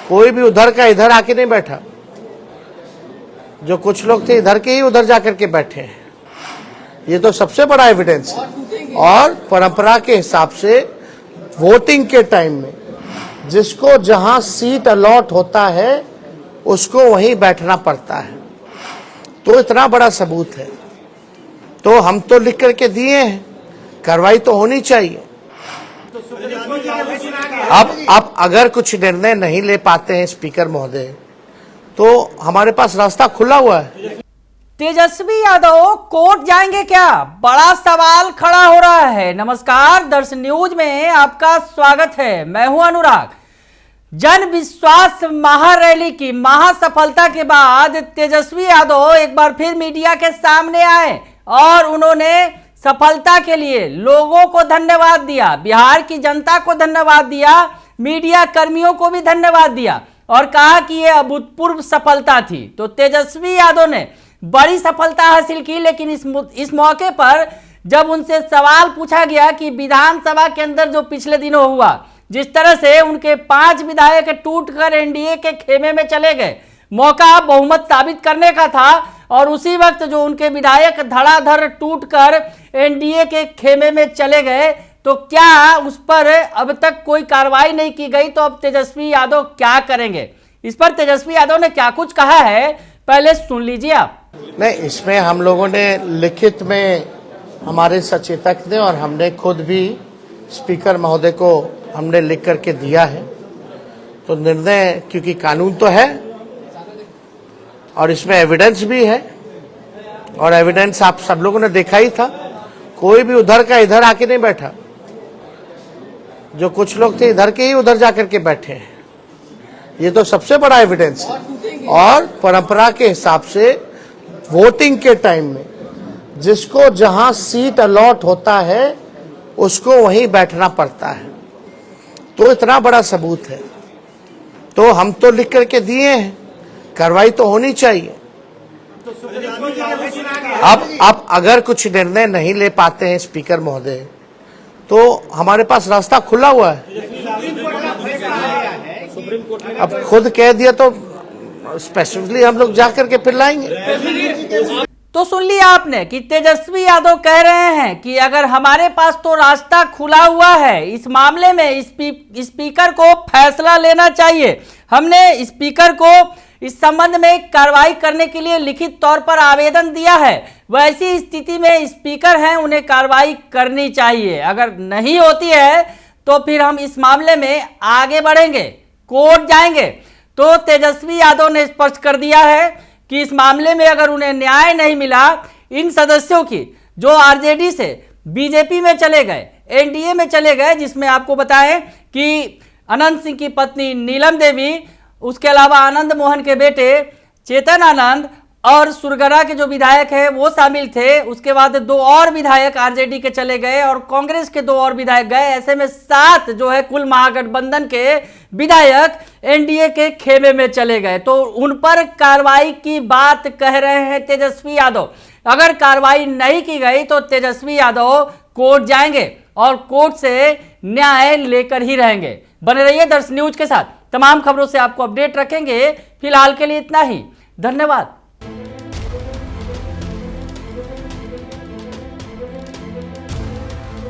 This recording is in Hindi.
कोई भी उधर का इधर आके नहीं बैठा। जो कुछ लोग थे इधर के ही उधर जाकर के बैठे हैं। ये तो सबसे बड़ा एविडेंस है। और परंपरा के हिसाब से वोटिंग के टाइम में जिसको जहां सीट अलॉट होता है उसको वहीं बैठना पड़ता है। तो इतना बड़ा सबूत है, तो हम तो लिख करके दिए हैं, कार्रवाई तो होनी चाहिए। अब अगर कुछ निर्णय नहीं ले पाते हैं स्पीकर महोदय, तो हमारे पास रास्ता खुला हुआ है। तेजस्वी यादव कोर्ट जाएंगे क्या? बड़ा सवाल खड़ा हो रहा है। नमस्कार, दर्शन न्यूज में आपका स्वागत है। मैं हूं अनुराग। जन विश्वास महारैली की महासफलता के बाद तेजस्वी यादव एक बार फिर मीडिया के सामने आए और उन्होंने सफलता के लिए लोगों को धन्यवाद दिया, बिहार की जनता को धन्यवाद दिया, मीडिया कर्मियों को भी धन्यवाद दिया और कहा कि यह अभूतपूर्व सफलता थी। तो तेजस्वी यादव ने बड़ी सफलता हासिल की, लेकिन इस मौके पर जब उनसे सवाल पूछा गया कि विधानसभा के अंदर जो पिछले दिनों हुआ, जिस तरह से उनके 5 विधायक टूटकर एनडीए के खेमे में चले गए, मौका बहुमत साबित करने का था और उसी वक्त जो उनके विधायक धड़ाधड़ टूटकर एनडीए के खेमे में चले गए, तो क्या उस पर अब तक कोई कार्रवाई नहीं की गई? तो अब तेजस्वी यादव क्या करेंगे? इस पर तेजस्वी यादव ने क्या कुछ कहा है, पहले सुन लीजिए आप। नहीं, इसमें हम लोगों ने लिखित में हमारे सचेतक ने और हमने खुद भी स्पीकर महोदय को हमने लिख करके दिया है। तो निर्णय, क्योंकि कानून तो है और इसमें एविडेंस भी है, और एविडेंस आप सब लोगों ने देखा ही था। कोई भी उधर का इधर आके नहीं बैठा। जो कुछ लोग थे इधर के ही उधर जाकर के बैठे हैं। ये तो सबसे बड़ा एविडेंस है। और परंपरा के हिसाब से वोटिंग के टाइम में जिसको जहां सीट अलॉट होता है उसको वहीं बैठना पड़ता है। तो इतना बड़ा सबूत है, तो हम तो लिख करके दिए हैं, कार्रवाई तो होनी चाहिए। अब अगर कुछ निर्णय नहीं ले पाते हैं स्पीकर महोदय, तो हमारे पास रास्ता खुला हुआ है। अब खुद कह दिया तो स्पेसिफिकली हम लोग जाकर के फिर लाएंगे। तो सुन लिया आपने कि तेजस्वी यादव कह रहे हैं कि अगर हमारे पास तो रास्ता खुला हुआ है, इस मामले में स्पीकर को फैसला लेना चाहिए। हमने स्पीकर को इस संबंध में कार्रवाई करने के लिए लिखित तौर पर आवेदन दिया है। वैसी स्थिति में स्पीकर हैं, उन्हें कार्रवाई करनी चाहिए। अगर नहीं होती है तो फिर हम इस मामले में आगे बढ़ेंगे, कोर्ट जाएंगे। तो तेजस्वी यादव ने स्पष्ट कर दिया है कि इस मामले में अगर उन्हें न्याय नहीं मिला, इन सदस्यों की जो आरजेडी से बीजेपी में चले गए, एनडीए में चले गए, जिसमें आपको बताएं कि अनंत सिंह की पत्नी नीलम देवी, उसके अलावा आनंद मोहन के बेटे चेतन आनंद और सुरगरा के जो विधायक हैं वो शामिल थे। उसके बाद 2 और विधायक आरजेडी के चले गए और कांग्रेस के 2 और विधायक गए। ऐसे में 7 जो है कुल महागठबंधन के विधायक एनडीए के खेमे में चले गए। तो उन पर कार्रवाई की बात कह रहे हैं तेजस्वी यादव। अगर कार्रवाई नहीं की गई तो तेजस्वी यादव कोर्ट जाएंगे और कोर्ट से न्याय लेकर ही रहेंगे। बने रहिए दर्शन न्यूज के साथ, तमाम खबरों से आपको अपडेट रखेंगे। फिलहाल के लिए इतना ही, धन्यवाद।